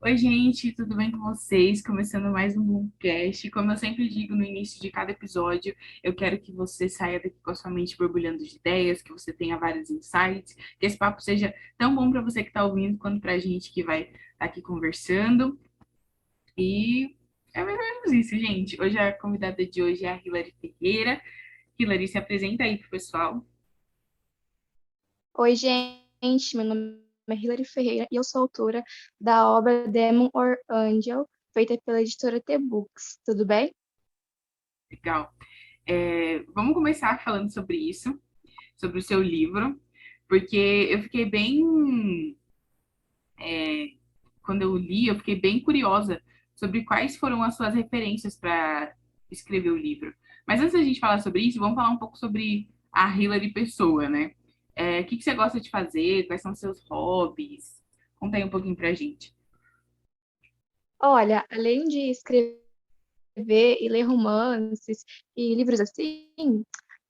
Oi, gente, tudo bem com vocês? Começando mais um Boomcast. Como eu sempre digo no início de cada episódio, eu quero que você saia daqui com a sua mente borbulhando de ideias, que você tenha vários insights, que esse papo seja tão bom para você que está ouvindo quanto para a gente que vai estar aqui conversando. E é mais ou menos isso, gente. Hoje a convidada de hoje é a Hilary Ferreira. Hilary, se apresenta aí pro pessoal. Oi, gente, meu nome é Hilary Ferreira e eu sou autora da obra Demon or Angel, feita pela editora T-Books. Tudo bem? Legal. Vamos começar falando sobre isso, sobre o seu livro, porque eu fiquei bem quando eu li, eu fiquei bem curiosa sobre quais foram as suas referências para escrever o livro. Mas antes da gente falar sobre isso, vamos falar um pouco sobre a Hilary Pessoa, né? O que você gosta de fazer? Quais são seus hobbies? Conta aí um pouquinho pra gente. Olha, além de escrever e ler romances e livros assim,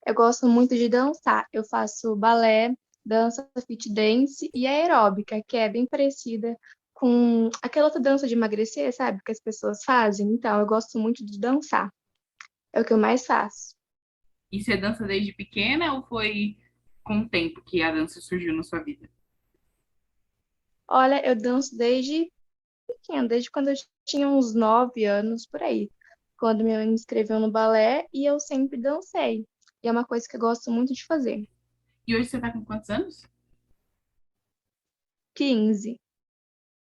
eu gosto muito de dançar. Eu faço balé, dança fit dance e aeróbica, que é bem parecida com aquela outra dança de emagrecer, sabe? Que as pessoas fazem. Então, eu gosto muito de dançar. É o que eu mais faço. E você dança desde pequena ou foi com o tempo que a dança surgiu na sua vida? Olha, eu danço desde pequena, desde quando eu tinha uns 9 anos por aí, quando minha mãe me inscreveu no balé e eu sempre dancei. E é uma coisa que eu gosto muito de fazer. E hoje você tá com quantos anos? 15.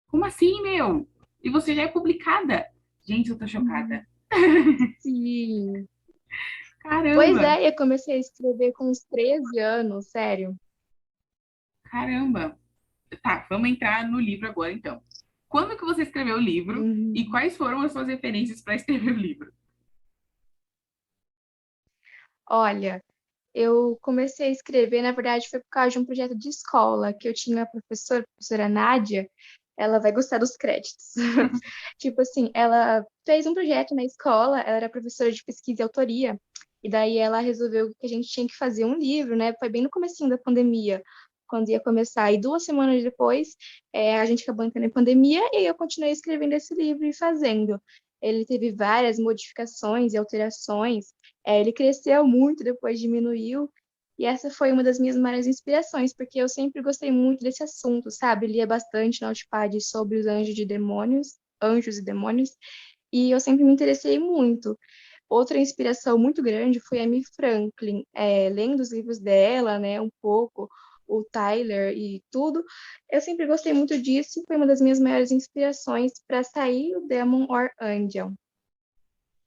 Como assim, meu? E você já é publicada? Gente, eu tô chocada. Sim. Pois Caramba, é, eu comecei a escrever com uns 13 anos, sério. caramba. Tá, vamos entrar no livro agora, então. Quando que você escreveu o livro e Uhum. quais foram as suas referências para escrever o livro? Olha, eu comecei a escrever, na verdade, foi por causa de um projeto de escola, que eu tinha uma professora, a professora Nádia, ela vai gostar dos créditos. Tipo assim, ela fez um projeto na escola, ela era professora de pesquisa e autoria, e daí ela resolveu que a gente tinha que fazer um livro, né? Foi bem no comecinho da pandemia, quando ia começar. E 2 semanas depois, a gente acabou entrando em pandemia, e aí eu continuei escrevendo esse livro e fazendo. Ele teve várias modificações e alterações, ele cresceu muito, depois diminuiu, e essa foi uma das minhas maiores inspirações, porque eu sempre gostei muito desse assunto, sabe? Lia bastante na Wattpad sobre os anjos e demônios, e eu sempre me interessei muito. Outra inspiração muito grande foi a Amy Franklin, lendo os livros dela, né, um pouco, o Tyler e tudo. Eu sempre gostei muito disso, foi uma das minhas maiores inspirações para sair o Demon or Angel.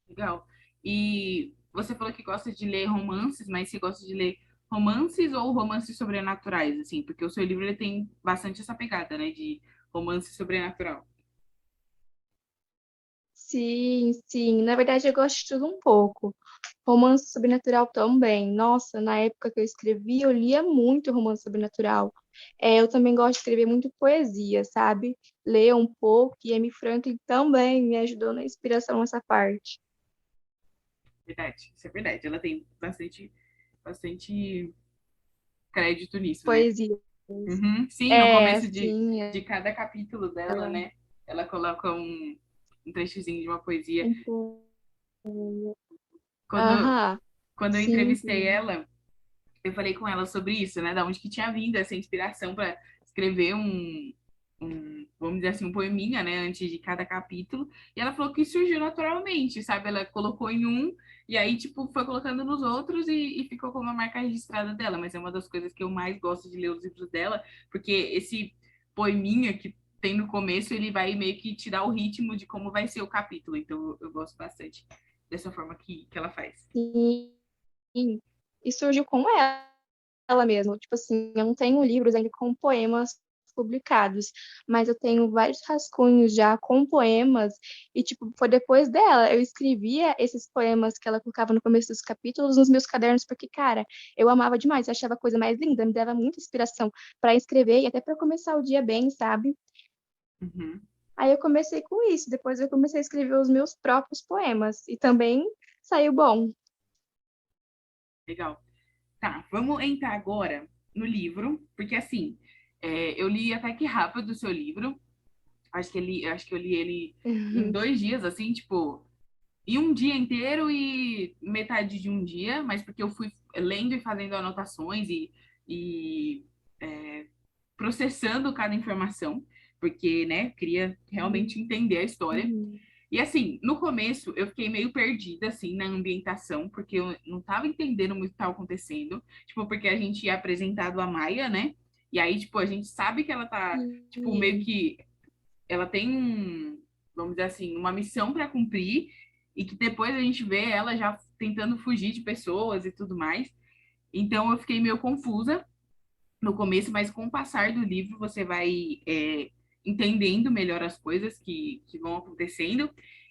Legal. E você falou que gosta de ler romances, mas você gosta de ler romances ou romances sobrenaturais, assim? Porque o seu livro ele tem bastante essa pegada, né, de romance sobrenatural. Sim, sim. Na verdade, eu gosto de tudo um pouco. Romance sobrenatural também. Nossa, na época que eu escrevi, eu lia muito romance sobrenatural. Eu também gosto de escrever muito poesia, sabe? Ler um pouco, e Amy Franklin também me ajudou na inspiração nessa parte. Verdade, isso é verdade. Ela tem bastante crédito nisso, né? Poesia. Uhum. Sim, no começo Sim. de cada capítulo dela, Ela né? Ela coloca um trechozinho de uma poesia. um pouco. Quando, Aham, quando eu sim, entrevistei sim. ela, eu falei com ela sobre isso, né? Da onde que tinha vindo essa inspiração para escrever vamos dizer assim, um poeminha, né? Antes de cada capítulo. E ela falou que surgiu naturalmente, sabe? Ela colocou em um e aí, tipo, foi colocando nos outros e ficou como uma marca registrada dela. Mas é uma das coisas que eu mais gosto de ler os livros dela, porque esse poeminha que tem no começo, ele vai meio que te dar o ritmo de como vai ser o capítulo. Então, eu gosto bastante dessa forma que ela faz. Sim. E surgiu com ela mesma. Tipo assim, eu não tenho livros ainda com poemas publicados, mas eu tenho vários rascunhos já com poemas, e tipo, foi depois dela. Eu escrevia esses poemas que ela colocava no começo dos capítulos nos meus cadernos, porque, cara, eu amava demais, eu achava a coisa mais linda, me dava muita inspiração para escrever e até para começar o dia bem, sabe? Uhum, Aí eu comecei com isso, depois eu comecei a escrever os meus próprios poemas, e também saiu bom. legal. Tá, vamos entrar agora no livro, porque assim, eu li até que rápido o seu livro, acho que eu li ele em 2 dias, assim, tipo, e um dia inteiro e metade de um dia, mas porque eu fui lendo e fazendo anotações e processando cada informação, porque, né, queria realmente entender a história. Uhum. E assim, no começo eu fiquei meio perdida, assim, na ambientação, porque eu não tava entendendo muito o que estava acontecendo. Tipo, porque a gente é apresentado a Maia, né? E aí, tipo, a gente sabe que ela tá, tipo, meio Sim. que ela tem vamos dizer assim, uma missão para cumprir e que depois a gente vê ela já tentando fugir de pessoas e tudo mais. Então eu fiquei meio confusa no começo, mas com o passar do livro você vai entendendo melhor as coisas que vão acontecendo.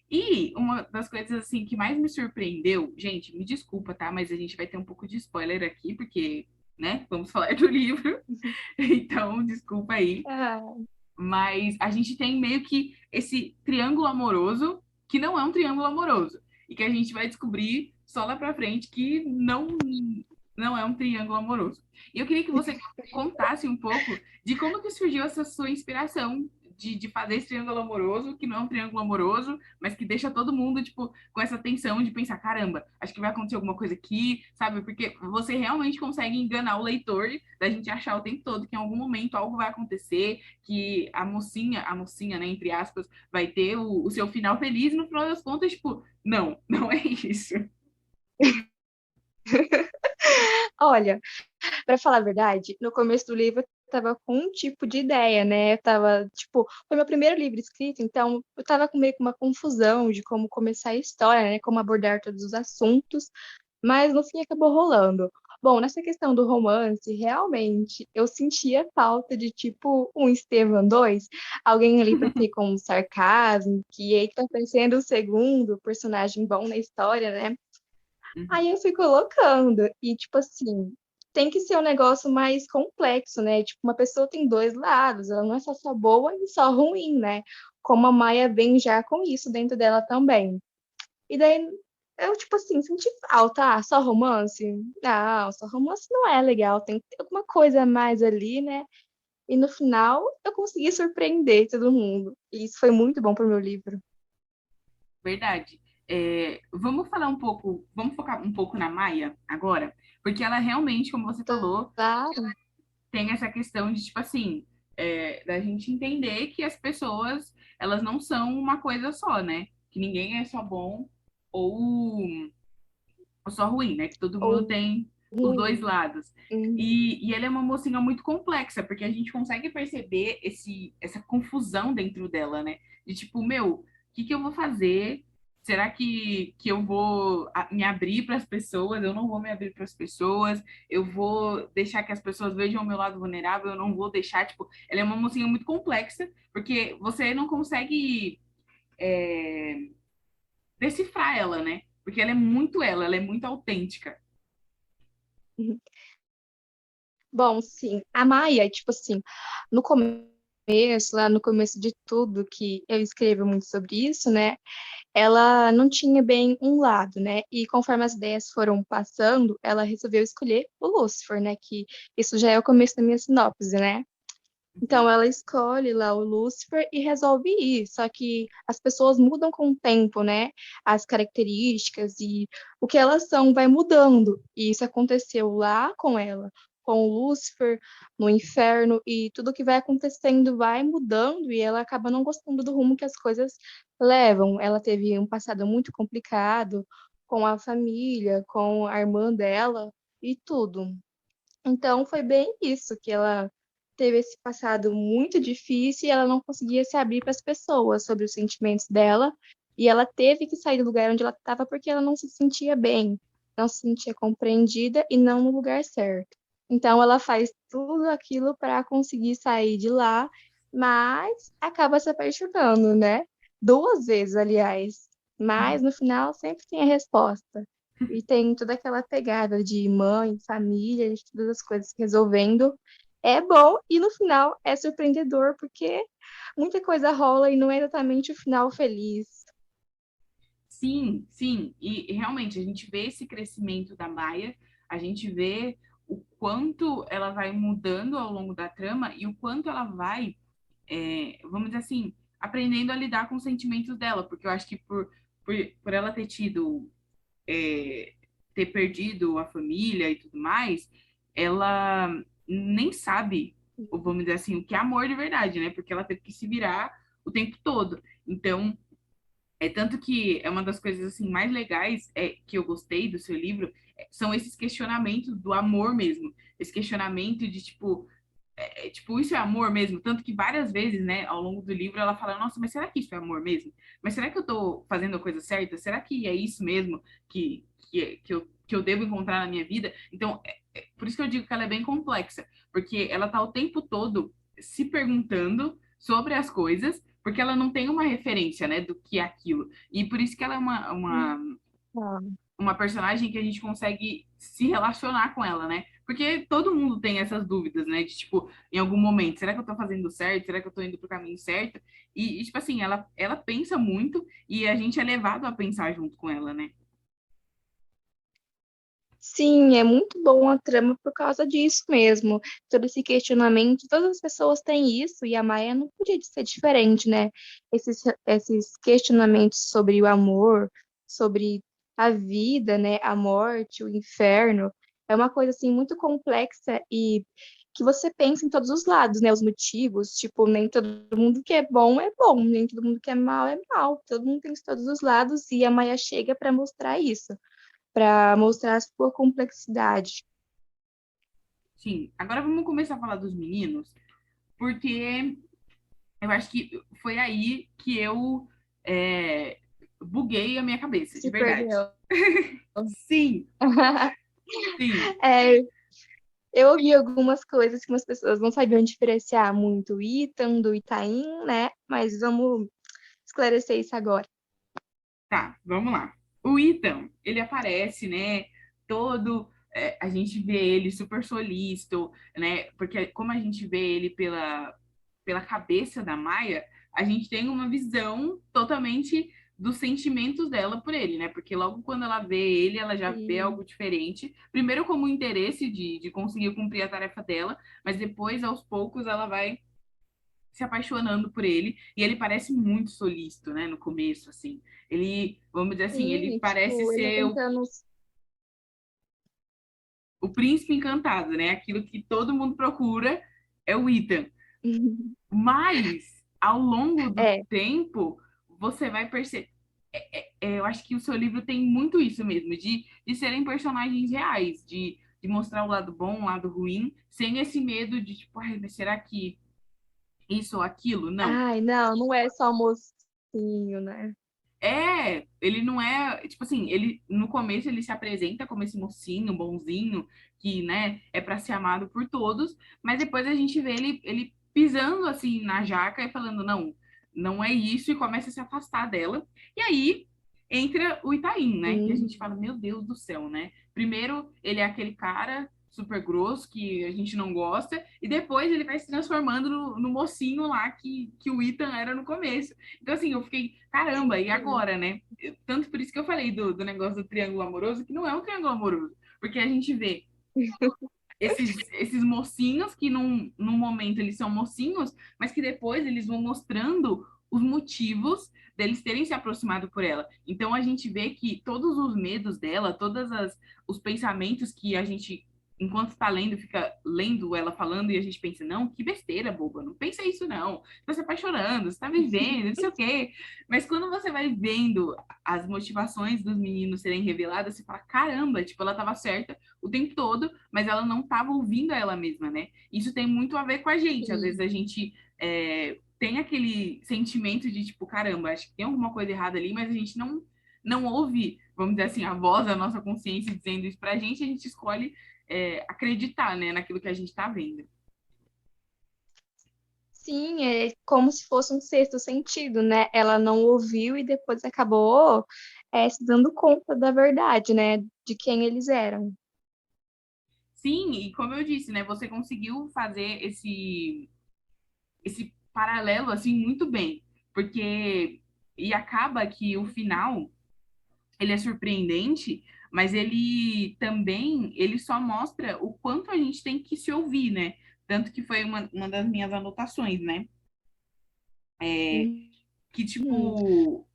E uma das coisas assim que mais me surpreendeu, gente, me desculpa, tá? Mas a gente vai ter um pouco de spoiler aqui, porque, né, vamos falar do livro. Então, desculpa aí. Ah, Mas a gente tem meio que esse triângulo amoroso, que não é um triângulo amoroso. E que a gente vai descobrir só lá pra frente que não é um triângulo amoroso. E eu queria que você contasse um pouco de como que surgiu essa sua inspiração de fazer esse triângulo amoroso, que não é um triângulo amoroso, mas que deixa todo mundo, tipo, com essa tensão de pensar, caramba, acho que vai acontecer alguma coisa aqui, sabe? Porque você realmente consegue enganar o leitor da gente achar o tempo todo que em algum momento algo vai acontecer, que a mocinha, né, entre aspas, vai ter o seu final feliz, e no final das contas, tipo, não, não é isso. olha, para falar a verdade, no começo do livro eu tava com um tipo de ideia, né? Eu tava, tipo, foi meu primeiro livro escrito, então eu tava com meio que uma confusão de como começar a história, né? Como abordar todos os assuntos, mas no fim acabou rolando. Bom, nessa questão do romance, realmente eu sentia falta de tipo um Estevam 2, alguém ali para ter com sarcasmo, que aí tá parecendo o segundo personagem bom na história, né? Aí Uhum. eu fui colocando, e tipo assim, tem que ser um negócio mais complexo, né? Tipo, uma pessoa tem dois lados, ela não é só boa e só ruim, né? Como a Maia vem já com isso dentro dela também. E daí eu, tipo assim, senti falta, só romance? Não, só romance não é legal, tem que ter alguma coisa a mais ali, né? E no final eu consegui surpreender todo mundo. E isso foi muito bom pro meu livro. Verdade. Vamos falar um pouco, vamos focar um pouco na Maia agora, porque ela realmente, como você falou, Claro. tem essa questão de, tipo assim, da gente entender que as pessoas, elas não são uma coisa só, né? Que ninguém é só bom ou, ou só ruim, né? Que todo mundo Ou tem os dois ruim. lados. E ela é uma mocinha muito complexa, porque a gente consegue perceber essa confusão dentro dela, né? De tipo, meu, o que que eu vou fazer? Será que eu vou me abrir para as pessoas? Eu não vou me abrir para as pessoas. Eu vou deixar que as pessoas vejam o meu lado vulnerável. Eu não vou deixar, tipo, ela é uma mocinha muito complexa, porque você não consegue decifrar ela, né? Porque ela é muito autêntica. Uhum. Bom, sim. A Maia, tipo assim, no começo, lá no começo de tudo, que eu escrevo muito sobre isso, né? Ela não tinha bem um lado, né? E conforme as ideias foram passando, ela resolveu escolher o Lúcifer, né? Que isso já é o começo da minha sinopse, né? Então ela escolhe lá o Lúcifer e resolve ir. Só que as pessoas mudam com o tempo, né? As características e o que elas são vai mudando. E isso aconteceu lá com ela, com o Lúcifer no inferno, e tudo que vai acontecendo vai mudando e ela acaba não gostando do rumo que as coisas levam. Ela teve um passado muito complicado com a família, com a irmã dela e tudo. Então foi bem isso, que ela teve esse passado muito difícil e ela não conseguia se abrir para as pessoas sobre os sentimentos dela, e ela teve que sair do lugar onde ela estava porque ela não se sentia bem, não se sentia compreendida e não no lugar certo. Então ela faz tudo aquilo para conseguir sair de lá, mas acaba se apaixonando, né? 2 vezes, aliás. Mas no final sempre tem a resposta. E tem toda aquela pegada de mãe, família, de todas as coisas se resolvendo. É bom e no final é surpreendedor, porque muita coisa rola e não é exatamente o final feliz. Sim, sim, e realmente a gente vê esse crescimento da Maia, a gente vê o quanto ela vai mudando ao longo da trama e o quanto ela vai, vamos dizer assim, aprendendo a lidar com os sentimentos dela, porque eu acho que por ela ter tido, é, ter perdido a família e tudo mais, ela nem sabe, ou vamos dizer assim, o que é amor de verdade, né? Porque ela teve que se virar o tempo todo. Então, é tanto que é uma das coisas assim mais legais que eu gostei do seu livro são esses questionamentos do amor mesmo, esse questionamento de tipo tipo, isso é amor mesmo? Tanto que várias vezes, né, ao longo do livro, ela fala, nossa, mas será que isso é amor mesmo? Mas será que eu tô fazendo a coisa certa? Será que é isso mesmo que eu devo encontrar na minha vida? Então, por isso que eu digo que ela é bem complexa, porque ela tá o tempo todo se perguntando sobre as coisas, porque ela não tem uma referência, né, do que é aquilo. E por isso que ela é Ah, uma personagem que a gente consegue se relacionar com ela, né? Porque todo mundo tem essas dúvidas, né? De tipo, em algum momento, será que eu tô fazendo certo? Será que eu tô indo pro caminho certo? Tipo assim, ela pensa muito e a gente é levado a pensar junto com ela, né? sim, é muito bom a trama por causa disso mesmo. Todo esse questionamento, todas as pessoas têm isso e a Maia não podia ser diferente, né? Esses questionamentos sobre o amor, sobre a vida, né? A morte, o inferno, é uma coisa assim muito complexa e que você pensa em todos os lados, né? Os motivos, tipo, nem todo mundo que é bom, nem todo mundo que é mal é mal. Todo mundo tem todos os lados e a Maia chega para mostrar isso, para mostrar a sua complexidade. Sim. Agora vamos começar a falar dos meninos, porque eu acho que foi aí que eu buguei a minha cabeça, de Se verdade. perdeu. Sim, sim. É, eu ouvi algumas coisas que as pessoas não sabiam diferenciar muito o Ethan do Itaim, né? Mas vamos esclarecer isso agora. Tá, vamos lá. O Ethan, ele aparece, né? Todo. A gente vê ele super solícito, né? Porque como a gente vê ele pela cabeça da Maia, a gente tem uma visão totalmente dos sentimentos dela por ele, né? Porque logo quando ela vê ele, ela já vê Sim, algo diferente. Primeiro, como interesse de conseguir cumprir a tarefa dela, mas depois, aos poucos, ela vai se apaixonando por ele, e ele parece muito solícito, né, no começo, assim. Ele, vamos dizer assim, ele sim, parece tipo, ele ser tentando. o príncipe encantado, né? Aquilo que todo mundo procura é o Ethan. Mas, ao longo do É, tempo, você vai perceber. Eu acho que o seu livro tem muito isso mesmo, de serem personagens reais, de mostrar o lado bom, o lado ruim, sem esse medo de, tipo, ai, mas será que isso ou aquilo? Não. ai, não, não é só mocinho, né? Ele não é, tipo assim, ele no começo ele se apresenta como esse mocinho, bonzinho, que, né, é para ser amado por todos, mas depois a gente vê ele pisando assim na jaca e falando, não, não é isso, e começa a se afastar dela. E aí entra o Itaim, né, que a gente Sim, fala, meu Deus do céu, né? Primeiro ele é aquele cara super grosso que a gente não gosta, e depois ele vai se transformando no mocinho lá que o Ethan era no começo. Então, assim, eu fiquei, caramba, e sim. agora, né? Tanto por isso que eu falei do negócio do triângulo amoroso, que não é um triângulo amoroso. Porque a gente vê esses mocinhos que num momento eles são mocinhos, mas que depois eles vão mostrando os motivos deles terem se aproximado por ela. Então a gente vê que todos os medos dela, os pensamentos que a gente, enquanto está lendo, fica lendo ela falando e a gente pensa, não, que besteira, boba, não pensa isso não. Você está apaixonando, você está vivendo, não sei o quê. Mas quando você vai vendo as motivações dos meninos serem reveladas, você fala, caramba, tipo, ela estava certa o tempo todo, mas ela não estava ouvindo ela mesma, né? Isso tem muito a ver com a gente. Às vezes Sim. a gente tem aquele sentimento de tipo, caramba, acho que tem alguma coisa errada ali, mas a gente não ouve, vamos dizer assim, a voz da nossa consciência dizendo isso pra gente, a gente escolhe acreditar, né, naquilo que a gente está vendo. Sim, é como se fosse um sexto sentido, né? Ela não ouviu e depois acabou, se dando conta da verdade, né? De quem eles eram. Sim, e como eu disse, né, você conseguiu fazer esse paralelo assim muito bem, porque e acaba que o final ele é surpreendente, mas ele também ele só mostra o quanto a gente tem que se ouvir, né? Tanto que foi uma das minhas anotações, né? Que, Uhum. tipo,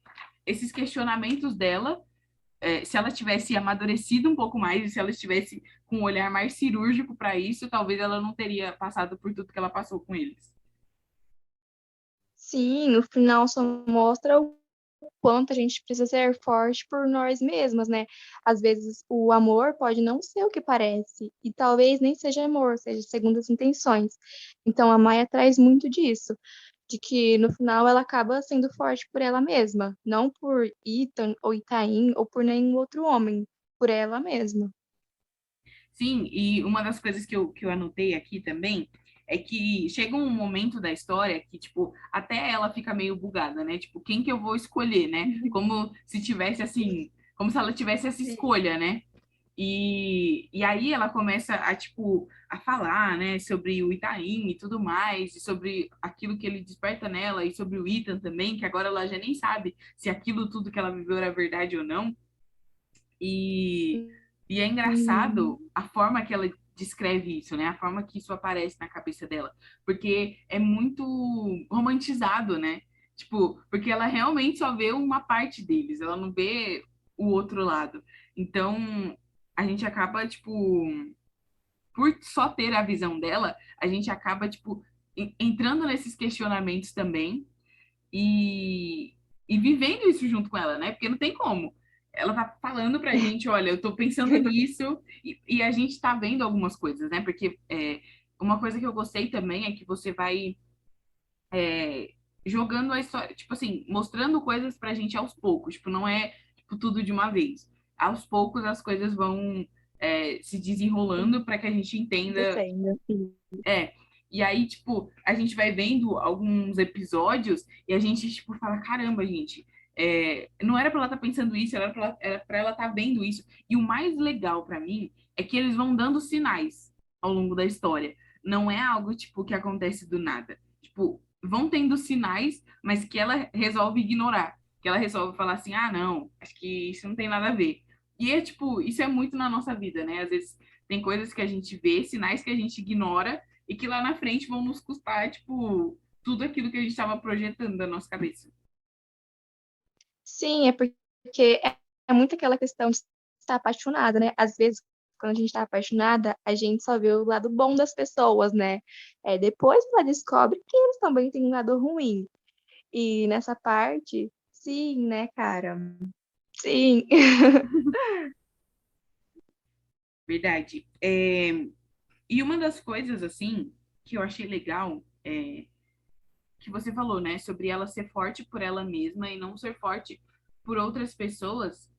esses questionamentos dela, se ela tivesse amadurecido um pouco mais, e se ela estivesse com um olhar mais cirúrgico para isso, talvez ela não teria passado por tudo que ela passou com eles. Sim, o final só mostra o quanto a gente precisa ser forte por nós mesmas, né? Às vezes o amor pode não ser o que parece, e talvez nem seja amor, seja segundo as intenções. Então a Maia traz muito disso, de que no final ela acaba sendo forte por ela mesma, não por Ethan ou Itaim ou por nenhum outro homem, por ela mesma. Sim, e uma das coisas que eu anotei aqui também é que chega um momento da história que, tipo, até ela fica meio bugada, né? Tipo, quem que eu vou escolher, né? Como se tivesse, assim, como se ela tivesse essa Sim. escolha, né? E aí ela começa a, tipo, a falar, né, sobre o Itaim e tudo mais, e sobre aquilo que ele desperta nela, e sobre o Ethan também, que agora ela já nem sabe se aquilo tudo que ela viveu era verdade ou não. E, e é Uhum. engraçado a forma que ela descreve isso, né? A forma que isso aparece na cabeça dela. Porque é muito romantizado, né? Tipo, porque ela realmente só vê uma parte deles, ela não vê o outro lado. Então, a gente acaba, tipo, por só ter a visão dela, a gente acaba, tipo, entrando nesses questionamentos também e, e vivendo isso junto com ela, né? Porque não tem como. Ela tá falando pra gente, olha, eu tô pensando nisso, e a gente tá vendo algumas coisas, né? Porque uma coisa que eu gostei também é que você vai jogando a história, tipo assim, mostrando coisas pra gente aos poucos, tipo, não é tipo, tudo de uma vez. Aos poucos as coisas vão se desenrolando para que a gente entenda Acontecendo. é. E aí, tipo, a gente vai vendo alguns episódios e a gente, tipo, fala, caramba, gente, não era pra ela estar pensando isso, era pra ela estar vendo isso. E o mais legal pra mim é que eles vão dando sinais ao longo da história. Não é algo, tipo, que acontece do nada. Tipo, vão tendo sinais, mas que ela resolve ignorar. Que ela resolve falar assim, ah, não, acho que isso não tem nada a ver. E é, tipo, isso é muito na nossa vida, né? Às vezes tem coisas que a gente vê, sinais que a gente ignora, e que lá na frente vão nos custar, tipo, tudo aquilo que a gente estava projetando da nossa cabeça. Sim, é porque é muito aquela questão de estar apaixonada, né? Às vezes, quando a gente está apaixonada, a gente só vê o lado bom das pessoas, né? Depois ela descobre que eles também têm um lado ruim. E nessa parte, sim, né, cara? Sim. Verdade. E uma das coisas, assim, que eu achei legal, que você falou, né, sobre ela ser forte por ela mesma e não ser forte por outras pessoas,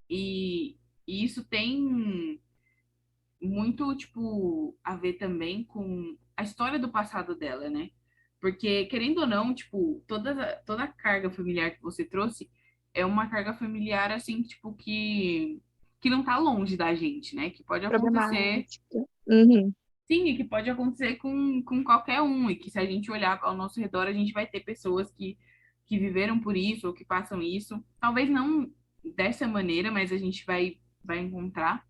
e isso tem muito, tipo, a ver também com a história do passado dela, né? Porque, querendo ou não, tipo, toda a carga familiar que você trouxe é uma carga familiar, assim, tipo, que não tá longe da gente, né? Que pode acontecer, Problemática. Uhum. sim, e que pode acontecer com qualquer um, e que se a gente olhar ao nosso redor, a gente vai ter pessoas que viveram por isso ou que passam isso. Talvez não dessa maneira, mas a gente vai encontrar.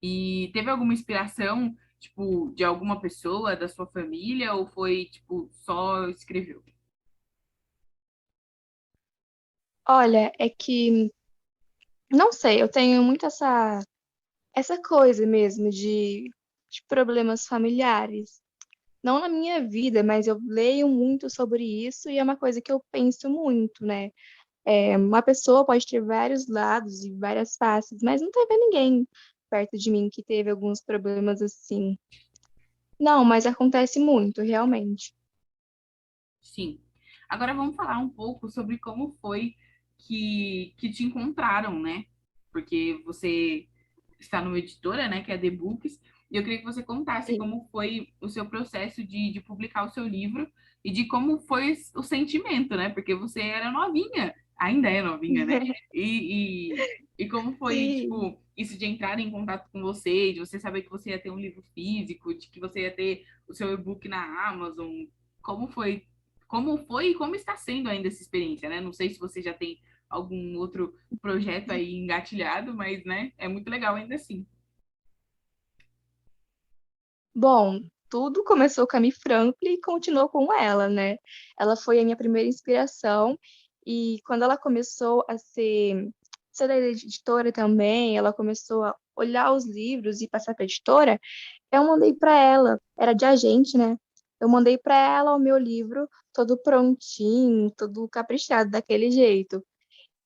E teve alguma inspiração, tipo, de alguma pessoa da sua família ou foi, tipo, só escreveu? Olha, é que, não sei, eu tenho muito essa coisa mesmo de problemas familiares. Não na minha vida, mas eu leio muito sobre isso e é uma coisa que eu penso muito, né? Uma pessoa pode ter vários lados e várias faces, mas não teve ninguém perto de mim que teve alguns problemas assim. Não, mas acontece muito, realmente. Sim. Agora vamos falar um pouco sobre como foi que te encontraram, né? Porque você está numa editora, né, que é a The Books, e eu queria que você contasse Sim. como foi o seu processo de publicar o seu livro e de como foi o sentimento, né? Porque você era novinha, ainda é novinha, né? E como foi, Sim. tipo, isso de entrar em contato com você, de você saber que você ia ter um livro físico, de que você ia ter o seu e-book na Amazon. Como foi como foi e como está sendo ainda essa experiência, né? Não sei se você já tem algum outro projeto aí engatilhado, mas, né, é muito legal ainda assim. Bom, tudo começou com a Mi Franklin e continuou com ela, né? Ela foi a minha primeira inspiração e quando ela começou a ser da editora também, ela começou a olhar os livros e passar para a editora, eu mandei para ela, era de agente, né? Eu mandei para ela o meu livro todo prontinho, todo caprichado daquele jeito.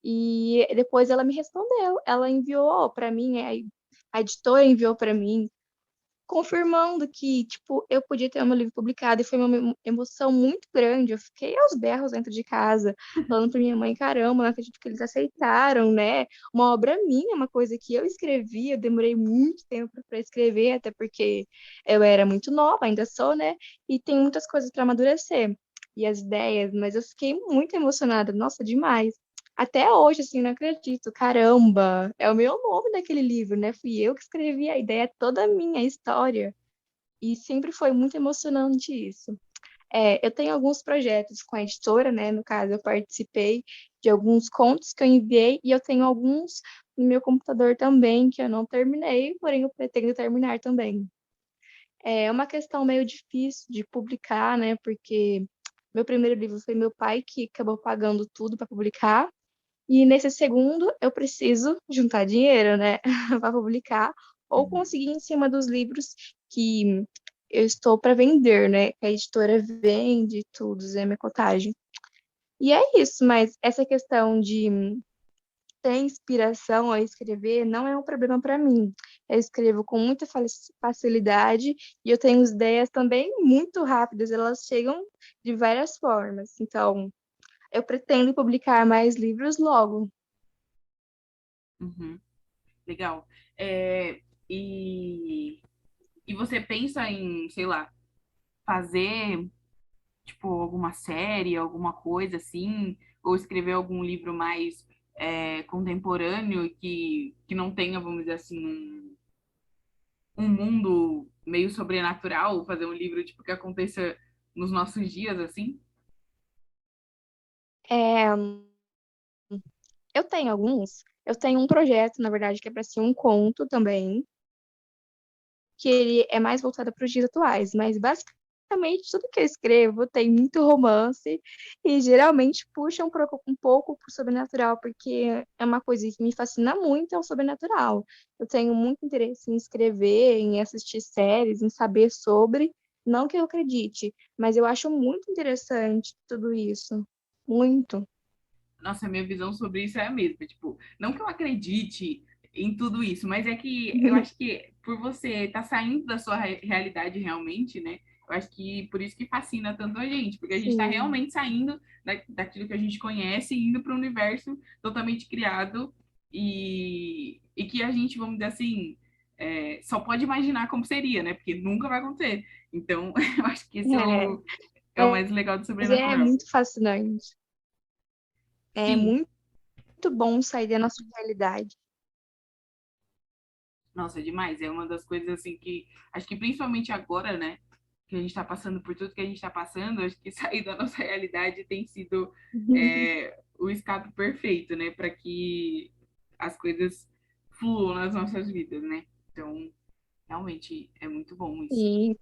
E depois ela me respondeu, ela enviou para mim, a editora enviou para mim confirmando que, tipo, eu podia ter o meu livro publicado, e foi uma emoção muito grande. Eu fiquei aos berros dentro de casa, falando pra minha mãe, caramba, não acredito que eles aceitaram, né? Uma obra minha, uma coisa que eu escrevi, eu demorei muito tempo para escrever, até porque eu era muito nova, ainda sou, né? E tem muitas coisas para amadurecer. E as ideias, mas eu fiquei muito emocionada, nossa, demais. Até hoje, assim, não acredito. Caramba, é o meu nome daquele livro, né? Fui eu que escrevi a ideia, toda minha, a história. E sempre foi muito emocionante isso. Eu tenho alguns projetos com a editora, né? No caso, eu participei de alguns contos que eu enviei e eu tenho alguns no meu computador também que eu não terminei, porém eu pretendo terminar também. É uma questão meio difícil de publicar, né? Porque meu primeiro livro foi meu pai que acabou pagando tudo para publicar. E nesse segundo, eu preciso juntar dinheiro, né, para publicar, ou Uhum. conseguir em cima dos livros que eu estou para vender, né? Que a editora vende tudo, é minha cotagem. E é isso, mas essa questão de ter inspiração a escrever não é um problema para mim. Eu escrevo com muita facilidade e eu tenho ideias também muito rápidas, elas chegam de várias formas. Então, eu pretendo publicar mais livros logo. Uhum. Legal. É, e, e você pensa em, sei lá, fazer, tipo, alguma série, alguma coisa assim, ou escrever algum livro mais contemporâneo que não tenha, vamos dizer assim, um mundo meio sobrenatural, fazer um livro, tipo, que aconteça nos nossos dias, assim? É, eu tenho alguns. Eu tenho um projeto, na verdade, que é para ser um conto também, que ele é mais voltado para os dias atuais, mas basicamente tudo que eu escrevo tem muito romance e geralmente puxa um pouco pro sobrenatural, porque é uma coisa que me fascina muito, é o sobrenatural. Eu tenho muito interesse em escrever, em assistir séries, em saber sobre, não que eu acredite, mas eu acho muito interessante tudo isso. Muito. Nossa, a minha visão sobre isso é a mesma. Tipo, não que eu acredite em tudo isso, mas é que eu acho que por você estar saindo da sua realidade realmente, né? Eu acho que por isso que fascina tanto a gente, porque a gente está Sim. realmente saindo daquilo que a gente conhece e indo para um universo totalmente criado e que a gente, vamos dizer assim, só pode imaginar como seria, né? Porque nunca vai acontecer. Então, eu acho que esse é o mais legal do Mas é sobrenatural. muito fascinante. É Sim, muito bom sair da nossa realidade. nossa, demais. É uma das coisas assim que acho que principalmente agora, né, que a gente está passando por tudo que a gente está passando, acho que sair da nossa realidade tem sido o escape perfeito, né, para que as coisas fluam nas nossas vidas, né? Então, realmente é muito bom isso. E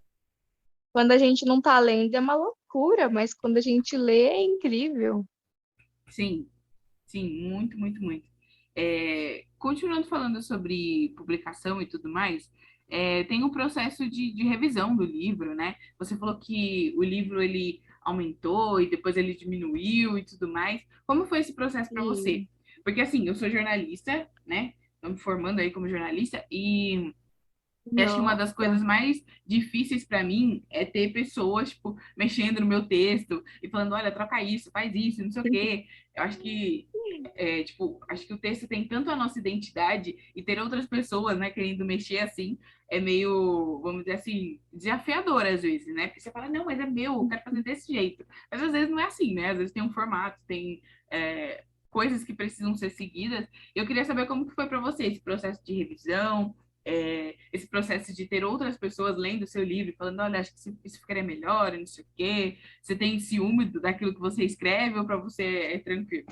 quando a gente não tá lendo é uma loucura, mas quando a gente lê é incrível. Sim, sim, muito, muito, muito. Continuando falando sobre publicação e tudo mais, tem um processo de revisão do livro, né? Você falou que o livro ele aumentou e depois ele diminuiu e tudo mais. Como foi esse processo para você? E Porque assim, eu sou jornalista, né? Estou me formando aí como jornalista e eu acho que uma das nossa, coisas mais difíceis para mim é ter pessoas, tipo, mexendo no meu texto e falando, olha, troca isso, faz isso, não sei o quê. Eu acho que, tipo, acho que o texto tem tanto a nossa identidade e ter outras pessoas, né, querendo mexer assim, é meio, vamos dizer assim, desafiador às vezes, né? Porque você fala, não, mas é meu, eu quero fazer desse jeito. Mas às vezes não é assim, né? Às vezes tem um formato, tem coisas que precisam ser seguidas. Eu queria saber como que foi para você esse processo de revisão, esse processo de ter outras pessoas lendo o seu livro, falando, olha, acho que isso ficaria melhor, não sei o quê. Você tem ciúme daquilo que você escreve ou para você é tranquilo?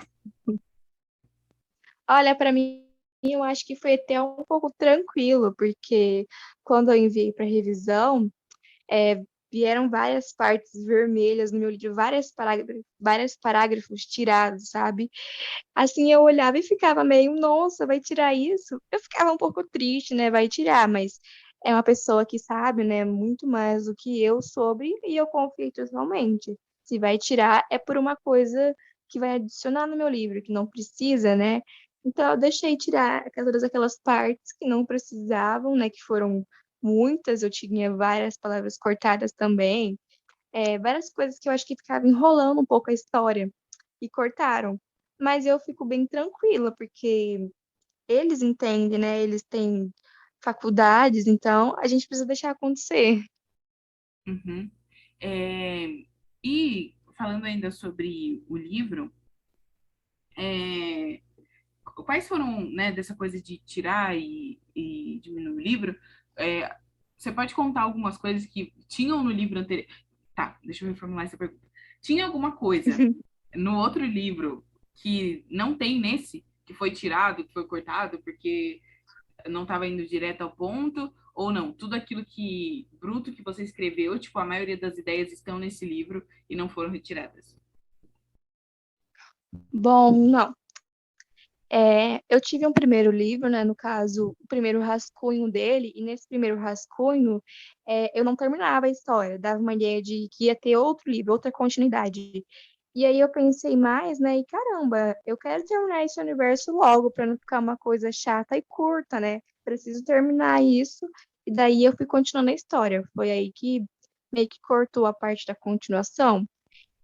olha, para mim, eu acho que foi até um pouco tranquilo, porque quando eu enviei para revisão, Vieram várias partes vermelhas no meu livro, vários parágrafos tirados, sabe? Assim, eu olhava e ficava meio, nossa, vai tirar isso? Eu ficava um pouco triste, né? Vai tirar, mas é uma pessoa que sabe, né, muito mais do que eu sobre, e eu confio totalmente. Se vai tirar, é por uma coisa que vai adicionar no meu livro, que não precisa, né? Então, eu deixei tirar todas aquelas partes que não precisavam, né? Que foram muitas, eu tinha várias palavras cortadas também, várias coisas que eu acho que ficava enrolando um pouco a história e cortaram. Mas eu fico bem tranquila, porque eles entendem, né? Eles têm faculdades, então a gente precisa deixar acontecer. Uhum. É, e falando ainda sobre o livro, é, quais foram, né, dessa coisa de tirar e diminuir o livro? É, você pode contar algumas coisas que tinham no livro anterior? Tá, deixa eu reformular essa pergunta. Tinha alguma coisa no outro livro que não tem nesse, que foi tirado, que foi cortado, porque não estava indo direto ao ponto? Ou não? Tudo aquilo que bruto que você escreveu, tipo, a maioria das ideias estão nesse livro e não foram retiradas. Bom, não. Eu tive um primeiro livro, né? No caso, o primeiro rascunho dele, e nesse primeiro rascunho, eu não terminava a história, dava uma ideia de que ia ter outro livro, outra continuidade. E aí eu pensei mais, né? E caramba, eu quero terminar esse universo logo, para não ficar uma coisa chata e curta, né? Preciso terminar isso, e daí eu fui continuando a história. Foi aí que meio que cortou a parte da continuação.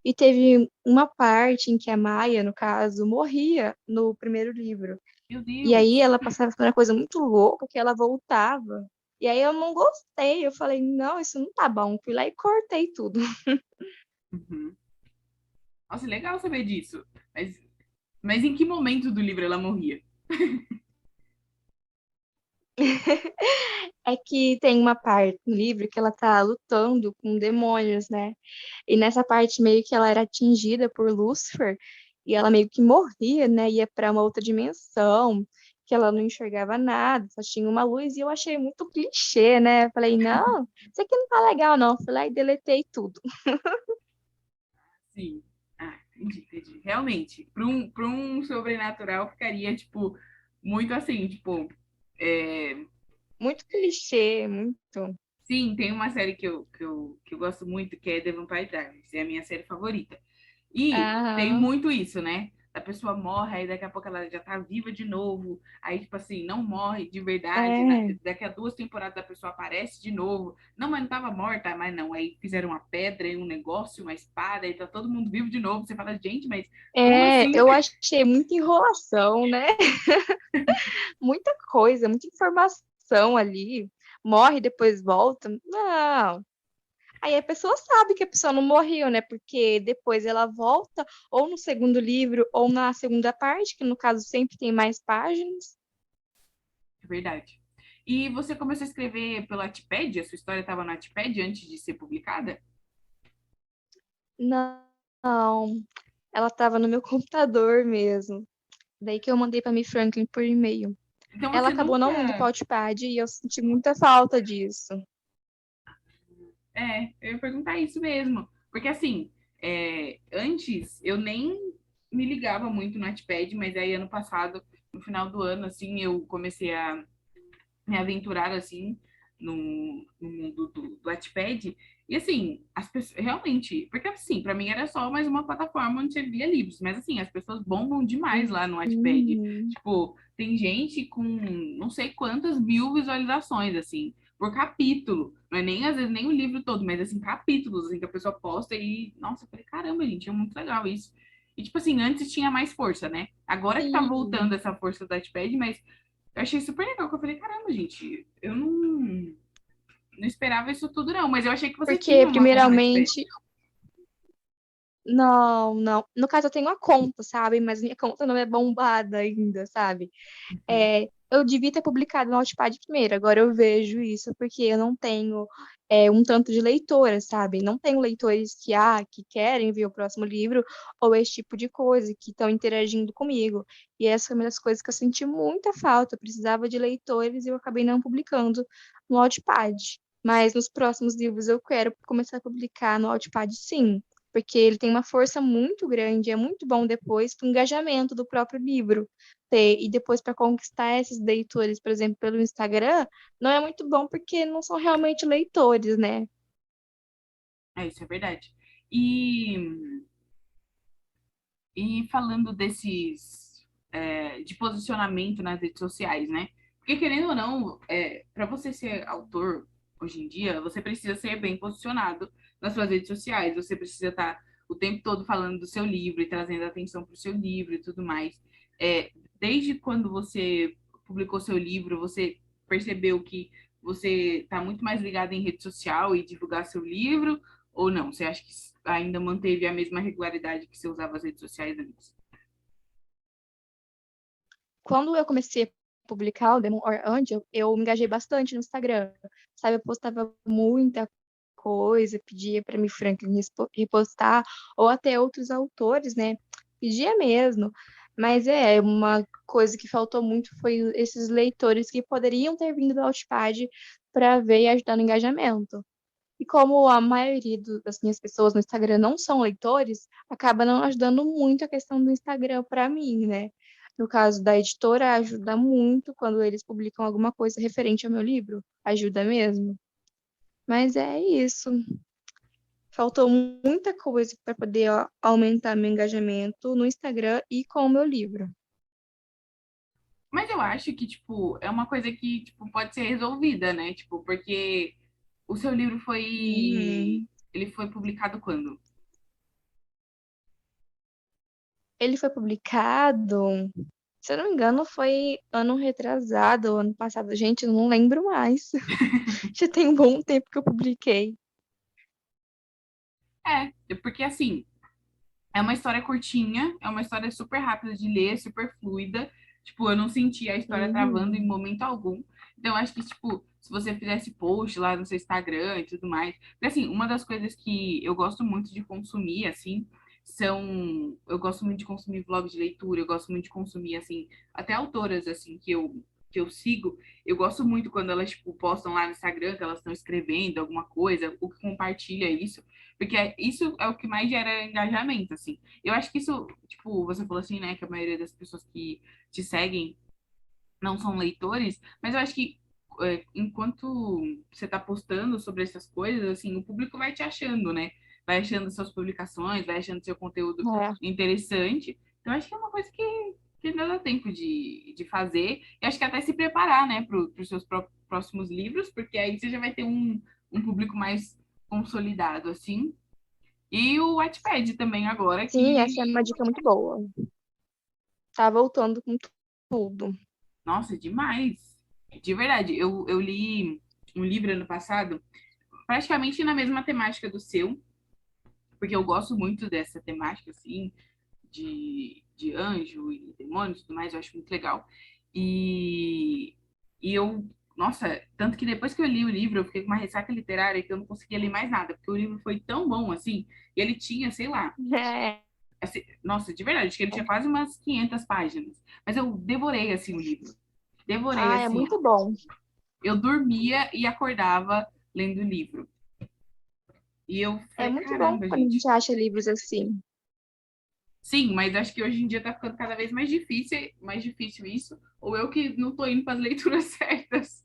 E teve uma parte em que a Maia, no caso, morria no primeiro livro. Meu E aí Deus! ela passava por uma coisa muito louca, que ela voltava. E aí eu não gostei. Eu falei, não, isso não tá bom. Fui lá e cortei tudo. Uhum. Nossa, legal saber disso. Mas em que momento do livro ela morria? É que tem uma parte no livro que ela tá lutando com demônios, né? E nessa parte meio que ela era atingida por Lúcifer e ela meio que morria, né? Ia para uma outra dimensão, que ela não enxergava nada, só tinha uma luz e eu achei muito clichê, né? Eu falei, não, isso aqui não tá legal, não. Fui lá e deletei tudo. Sim. Ah, entendi. Realmente, para um sobrenatural ficaria, tipo, muito assim, tipo. é, Muito clichê, muito. Sim, tem uma série que eu gosto muito, que é The Vampire Diaries, é a minha série favorita. E tem Aham. muito isso, né? A pessoa morre, aí daqui a pouco ela já tá viva de novo. Aí, tipo assim, não morre de verdade. É, Daqui a 2 temporadas a pessoa aparece de novo. Não, mas não tava morta, mas não. Aí fizeram uma pedra e um negócio, uma espada, e tá todo mundo vivo de novo. Você fala, gente, mas como assim? eu achei muita enrolação, né? Muita coisa, muita informação ali. Morre, depois volta. Não. Aí a pessoa sabe que a pessoa não morreu, né? Porque depois ela volta, ou no segundo livro, ou na segunda parte, que no caso sempre tem mais páginas. É verdade. E você começou a escrever pelo Wattpad? A sua história estava no Wattpad antes de ser publicada? Não, não. Ela estava no meu computador mesmo. Daí que eu mandei para Miss Franklin por e-mail. Então Ela você acabou não indo para o nunca. Wattpad e eu senti muita falta disso. Eu ia perguntar isso mesmo. Porque assim, antes eu nem me ligava muito no Wattpad, mas aí ano passado, no final do ano, assim, eu comecei a me aventurar assim no mundo do Wattpad. E assim, as pessoas realmente, porque assim, para mim era só mais uma plataforma onde você via livros, mas assim, as pessoas bombam demais lá no Wattpad. Uhum. Tipo, tem gente com não sei quantas mil visualizações assim, por capítulo. Não é nem às vezes nem o livro todo, mas assim, capítulos assim que a pessoa posta e, nossa, eu falei, caramba, gente, é muito legal isso. E tipo assim, antes tinha mais força, né? Agora que tá Sim, voltando essa força do Wattpad, mas eu achei super legal, que eu falei, caramba, gente, eu não esperava isso tudo, não. Mas eu achei que você porque tinha uma conta no Wattpad. primeiramente, não, não. No caso eu tenho a conta, sabe? Mas minha conta não é bombada ainda, sabe? Uhum. Eu devia ter publicado no Wattpad primeiro, agora eu vejo isso porque eu não tenho um tanto de leitoras, sabe? Não tenho leitores que querem ver o próximo livro ou esse tipo de coisa, que estão interagindo comigo. E essa foi uma das coisas que eu senti muita falta. Eu precisava de leitores e eu acabei não publicando no Wattpad. Mas nos próximos livros eu quero começar a publicar no Wattpad, sim, porque ele tem uma força muito grande, é muito bom depois para o engajamento do próprio livro. E depois para conquistar esses leitores, por exemplo, pelo Instagram, não é muito bom porque não são realmente leitores, né? Isso é verdade. E, e falando desses, de posicionamento nas redes sociais, né? Porque querendo ou não, para você ser autor hoje em dia, você precisa ser bem posicionado nas suas redes sociais. Você precisa estar o tempo todo falando do seu livro e trazendo atenção para o seu livro e tudo mais. Desde quando você publicou seu livro, você percebeu que você está muito mais ligado em rede social e divulgar seu livro, ou não? Você acha que ainda manteve a mesma regularidade que você usava as redes sociais antes? Quando eu comecei a publicar o Demon Or Angel, eu me engajei bastante no Instagram. Sabe, eu postava muita coisa, pedia para me Franklin repostar, ou até outros autores, né? Pedia mesmo. Mas uma coisa que faltou muito foi esses leitores que poderiam ter vindo do Wattpad para ver e ajudar no engajamento. E como a maioria das minhas pessoas no Instagram não são leitores, acaba não ajudando muito a questão do Instagram para mim, né? No caso da editora, ajuda muito quando eles publicam alguma coisa referente ao meu livro. Ajuda mesmo. Mas é isso. Faltou muita coisa para poder aumentar meu engajamento no Instagram e com o meu livro. Mas eu acho que, tipo, é uma coisa que, tipo, pode ser resolvida, né? Tipo, porque o seu livro foi... Uhum. Ele foi publicado quando? Ele foi publicado, se eu não me engano, foi ano retrasado, ano passado. Gente, eu não lembro mais. Já tem um bom tempo que eu publiquei. Porque, assim, é uma história curtinha, é uma história super rápida de ler, super fluida. Tipo, eu não senti a história travando em Uhum. momento algum. Então, eu acho que, tipo, se você fizesse post lá no seu Instagram e tudo mais. Porque, assim, uma das coisas que eu gosto muito de consumir, assim, são. Eu gosto muito de consumir vlogs de leitura, eu gosto muito de consumir, assim, até autoras, assim, que eu sigo. Eu gosto muito quando elas, tipo, postam lá no Instagram que elas estão escrevendo alguma coisa, ou que compartilha isso. Porque isso é o que mais gera engajamento, assim. Eu acho que isso, tipo, você falou assim, né, que a maioria das pessoas que te seguem não são leitores, mas eu acho que enquanto você tá postando sobre essas coisas, assim, o público vai te achando, né? Vai achando suas publicações, vai achando seu conteúdo É. interessante. Então, acho que é uma coisa que ainda dá tempo de fazer. E acho que até se preparar, né, para os seus próximos livros, porque aí você já vai ter um público mais consolidado, assim. E o Wattpad também agora, Sim, que, essa é uma dica muito boa. Tá voltando com tudo. nossa, demais. De verdade, eu li um livro ano passado, praticamente na mesma temática do seu, porque eu gosto muito dessa temática, assim, de anjo e demônios e tudo mais, eu acho muito legal. E, e eu, nossa, tanto que depois que eu li o livro, eu fiquei com uma ressaca literária que eu não conseguia ler mais nada, porque o livro foi tão bom, assim, e ele tinha, sei lá, É. assim, nossa, de verdade, acho que ele tinha quase umas 500 páginas. Mas eu devorei, assim, o livro. Devorei, Ah, é assim. muito bom. Eu dormia e acordava lendo o livro. E eu É falei, muito bom caramba, quando a gente. gente acha livros assim. Sim, mas acho que hoje em dia tá ficando cada vez mais difícil isso. Ou eu que não tô indo para as leituras certas.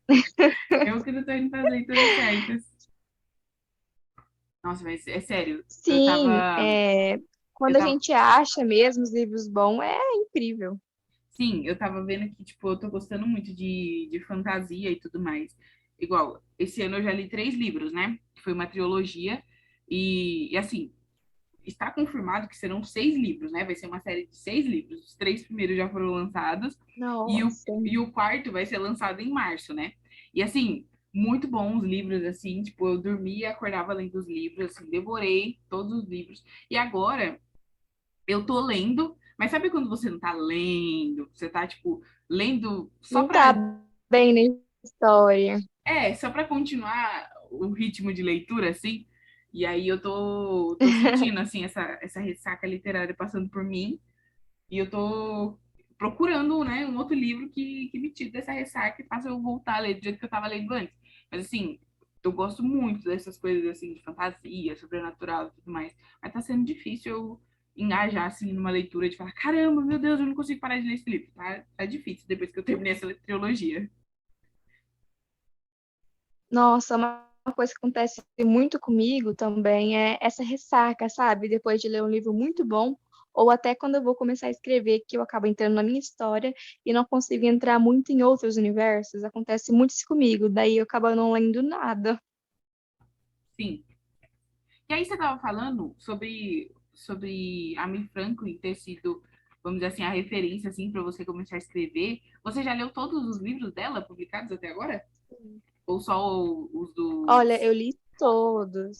Eu que não tô indo para as leituras certas. Nossa, mas é sério. Eu Sim, tava. Eu quando a tava. gente acha mesmo os livros bons, é incrível. Sim, eu tava vendo que, tipo, eu tô gostando muito de fantasia e tudo mais. Igual, esse ano eu já li 3 livros, né? Que foi uma trilogia. E assim, está confirmado que serão 6 livros, né? Vai ser uma série de 6 livros. Os 3 primeiros já foram lançados. Nossa. E o quarto vai ser lançado em março, né? E assim, muito bons livros, assim. Tipo, eu dormia e acordava lendo os livros, assim, devorei todos os livros. E agora eu tô lendo, mas sabe quando você não tá lendo? Você tá, tipo, lendo só Não pra. tá bem na história. Só pra continuar o ritmo de leitura, assim. E aí eu tô sentindo, assim, essa ressaca literária passando por mim. E eu tô procurando, né, um outro livro que me tire dessa ressaca e faça eu voltar a ler do jeito que eu tava lendo antes. Mas, assim, eu gosto muito dessas coisas assim de fantasia, sobrenatural e tudo mais. Mas tá sendo difícil eu engajar assim numa leitura de falar, caramba, meu Deus, eu não consigo parar de ler esse livro. Tá difícil depois que eu terminei essa trilogia. Nossa, uma coisa que acontece muito comigo também é essa ressaca, sabe? Depois de ler um livro muito bom, ou até quando eu vou começar a escrever, que eu acabo entrando na minha história e não consigo entrar muito em outros universos. Acontece muito isso comigo, daí eu acabo não lendo nada. Sim. E aí você tava falando sobre a Anne Franklin ter sido, vamos dizer assim, a referência assim para você começar a escrever. Você já leu todos os livros dela publicados até agora? Ou só os Olha, dos... eu li todos.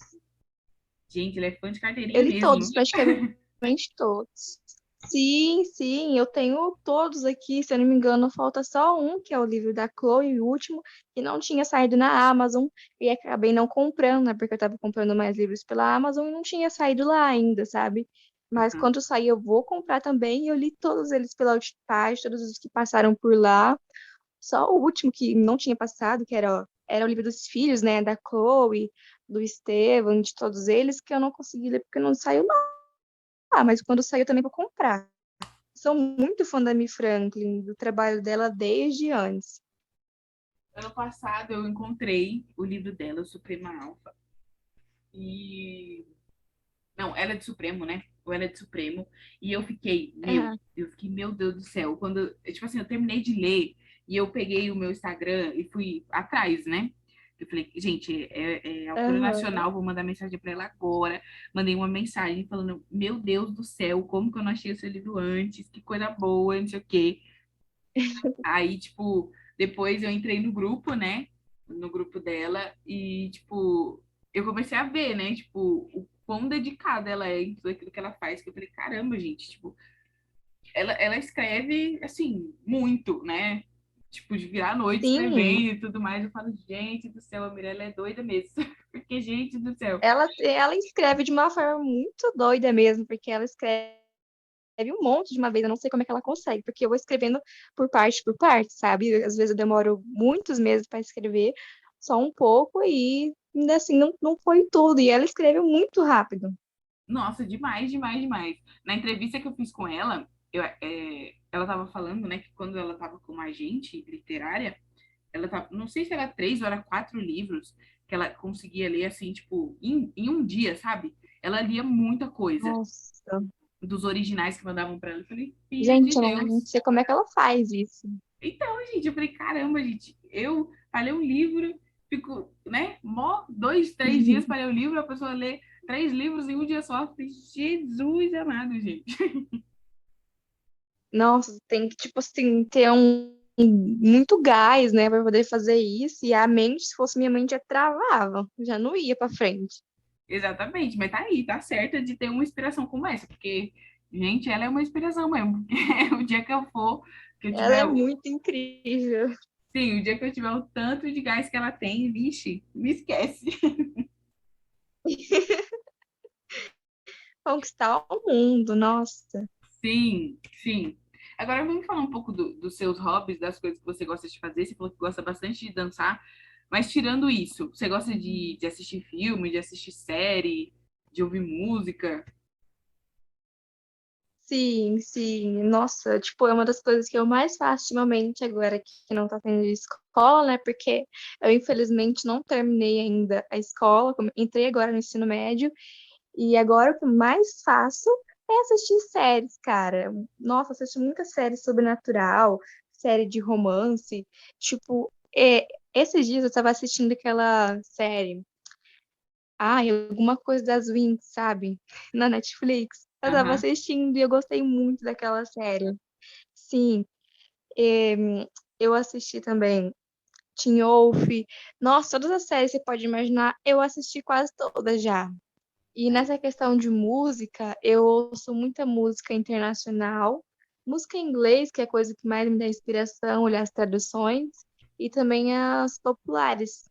Gente, ele é fã de Eu carteirinha li todos, mesmo. praticamente todos. Sim, sim, eu tenho todos aqui. Se eu não me engano, falta só um, que é o livro da Chloe, o último, que não tinha saído na Amazon, e acabei não comprando, né? Porque eu tava comprando mais livros pela Amazon e não tinha saído lá ainda, sabe? Mas Uhum. quando sair, eu vou comprar também. E eu li todos eles pela Wattpad, todos os que passaram por lá. Só o último que não tinha passado, que era o livro dos filhos, né? Da Chloe, do Estevam, de todos eles, que eu não consegui ler porque não saiu lá. Mas quando saiu, eu também vou comprar. Sou muito fã da Amy Franklin, do trabalho dela desde antes. Ano passado eu encontrei o livro dela, Suprema Alfa. E não, ela é de Supremo, né? Ou ela é de Supremo. E Ah, eu fiquei, meu Deus do céu. Quando, tipo assim, eu terminei de ler e eu peguei o meu Instagram e fui atrás, né? Eu falei, gente, é autora aham. nacional, vou mandar mensagem para ela agora. Mandei uma mensagem falando, meu Deus do céu, como que eu não achei esse livro antes? Que coisa boa, não sei o quê. Aí, tipo, depois eu entrei no grupo, né? No grupo dela e, tipo, eu comecei a ver, né? Tipo, o quão dedicada ela é em tudo aquilo que ela faz. Que eu falei, caramba, gente, tipo, ela escreve, assim, muito, né? Tipo, de virar a noite Sim, escrevendo e tudo mais. Eu falo, gente do céu, a Mirella é doida mesmo. Porque, gente do céu. ela escreve de uma forma muito doida mesmo, porque ela escreve um monte de uma vez, eu não sei como é que ela consegue, porque eu vou escrevendo por parte, sabe? Às vezes eu demoro muitos meses para escrever, só um pouco, e ainda assim não foi tudo. E ela escreve muito rápido. Nossa, demais, demais, demais. Na entrevista que eu fiz com ela, ela tava falando, né, que quando ela tava como agente literária, ela tá, não sei se era 3 ou era 4 livros que ela conseguia ler assim, tipo, em um dia, sabe? Ela lia muita coisa Nossa. dos originais que mandavam pra ela. Eu falei, filha de Gente, eu não Deus. sei como é que ela faz isso. Então, gente, eu falei, caramba, gente, eu falei um livro, fico, né, mó 2, 3 dias para ler o livro, a pessoa lê 3 livros em um dia só. Eu falei, Jesus amado, gente. Nossa, tem que, tipo assim, ter muito gás, né, para poder fazer isso. E a mente, se fosse minha mente, já travava, já não ia para frente. Exatamente, mas tá aí, tá certa de ter uma inspiração como essa, porque, gente, ela é uma inspiração mesmo. Porque o dia que eu for, que eu Ela tiver, é muito incrível. sim, o dia que eu tiver o tanto de gás que ela tem, vixe, me esquece. Conquistar o mundo, nossa. Sim, sim. Agora vamos falar um pouco dos seus hobbies, das coisas que você gosta de fazer. Você falou que gosta bastante de dançar, mas tirando isso, você gosta de assistir filme, de assistir série, de ouvir música? Sim, sim. Nossa, tipo, é uma das coisas que eu mais faço ultimamente agora que não tá tendo escola, né? Porque eu, infelizmente, não terminei ainda a escola, entrei agora no ensino médio, e agora o que eu mais faço é assistir séries, cara. Nossa, assisto muita série sobrenatural, série de romance. Tipo, esses dias eu tava assistindo aquela série. Alguma coisa das Winx, sabe? Na Netflix. Eu tava Aham. assistindo e eu gostei muito daquela série. Sim, eu assisti também Teen Wolf. Nossa, todas as séries que você pode imaginar, eu assisti quase todas já. E nessa questão de música, eu ouço muita música internacional, música em inglês, que é a coisa que mais me dá inspiração, olhar as traduções, e também as populares.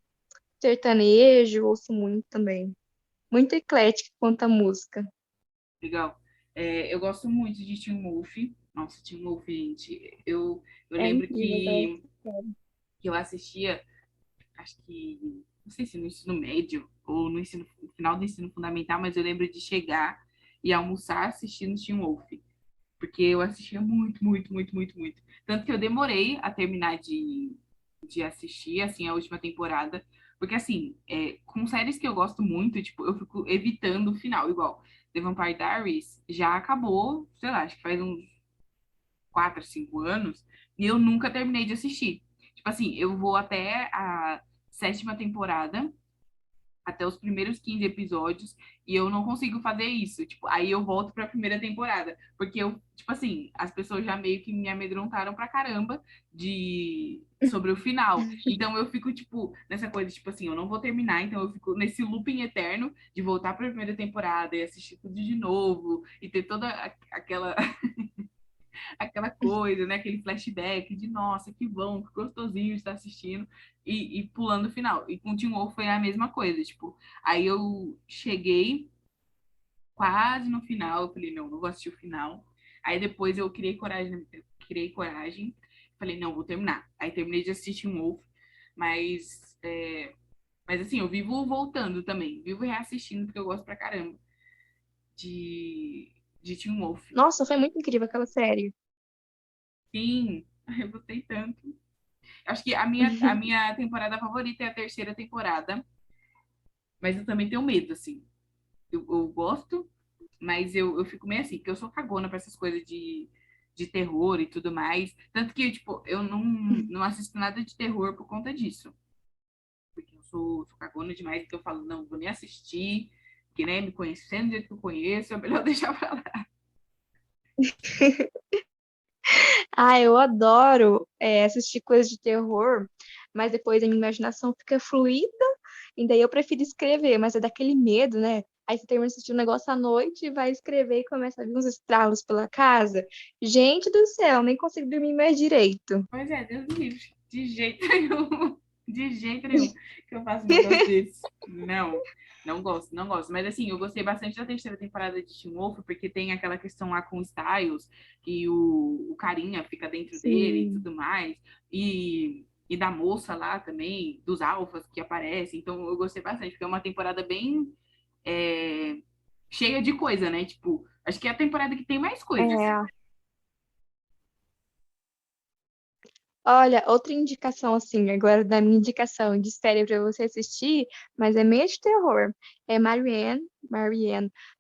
Sertanejo, ouço muito também. Muito eclética quanto à música. Legal. Eu gosto muito de Teen Wolf. Nossa, Teen Wolf, gente. Eu É lembro incrível aquela que série. eu assistia, acho que. não sei se no ensino médio ou no final do ensino fundamental, mas eu lembro de chegar e almoçar assistindo Teen Wolf. Porque eu assistia muito, muito, muito, muito, muito. Tanto que eu demorei a terminar de assistir, assim, a última temporada. Porque, assim, com séries que eu gosto muito, tipo, eu fico evitando o final. Igual, The Vampire Diaries já acabou, sei lá, acho que faz uns 4, 5 anos, e eu nunca terminei de assistir. Tipo assim, eu vou até a sétima temporada, até os primeiros 15 episódios e eu não consigo fazer isso. Tipo, aí eu volto pra primeira temporada. Porque eu, tipo assim, as pessoas já meio que me amedrontaram pra caramba sobre o final. Então eu fico, tipo, nessa coisa, tipo assim, eu não vou terminar, então eu fico nesse looping eterno de voltar pra primeira temporada e assistir tudo de novo e ter toda aquela coisa, né? Aquele flashback de nossa, que bom, que gostosinho estar assistindo e pulando o final. E com o Teen Wolf foi a mesma coisa, tipo, aí eu cheguei quase no final, eu falei, não, não vou assistir o final. Aí depois eu criei coragem, falei, não, vou terminar. Aí terminei de assistir Teen Wolf, mas, mas assim, eu vivo voltando também, vivo reassistindo, porque eu gosto pra caramba de Teen Wolf. Nossa, foi muito incrível aquela série. Sim, eu gostei tanto. Acho que a minha temporada favorita é a terceira temporada, mas eu também tenho medo, assim. Eu gosto, mas eu fico meio assim, porque eu sou cagona pra essas coisas de terror e tudo mais. Tanto que, tipo, eu não assisto nada de terror por conta disso. Porque eu sou cagona demais, então eu falo, não, vou nem assistir, que né, me conhecendo do jeito que eu conheço, é melhor deixar pra lá. Ah, eu adoro assistir coisas de terror, mas depois a minha imaginação fica fluida, e daí eu prefiro escrever, mas é daquele medo, né? Aí você termina de assistir um negócio à noite, vai escrever e começa a vir uns estralos pela casa. Gente do céu, nem consigo dormir mais direito. Pois é, Deus me livre. De jeito nenhum. De jeito nenhum que eu faço um negócio desse. Não, não gosto, não gosto. Mas assim, eu gostei bastante da terceira temporada de Teen Wolf, porque tem aquela questão lá com o Styles, que o carinha fica dentro dele e Sim. tudo mais. E da moça lá também, dos alfas que aparecem. Então eu gostei bastante, porque é uma temporada bem é, cheia de coisa, né? Tipo, acho que é a temporada que tem mais coisas. É, olha, outra indicação, assim, agora da minha indicação de série pra você assistir, mas é meio de terror. É Marianne,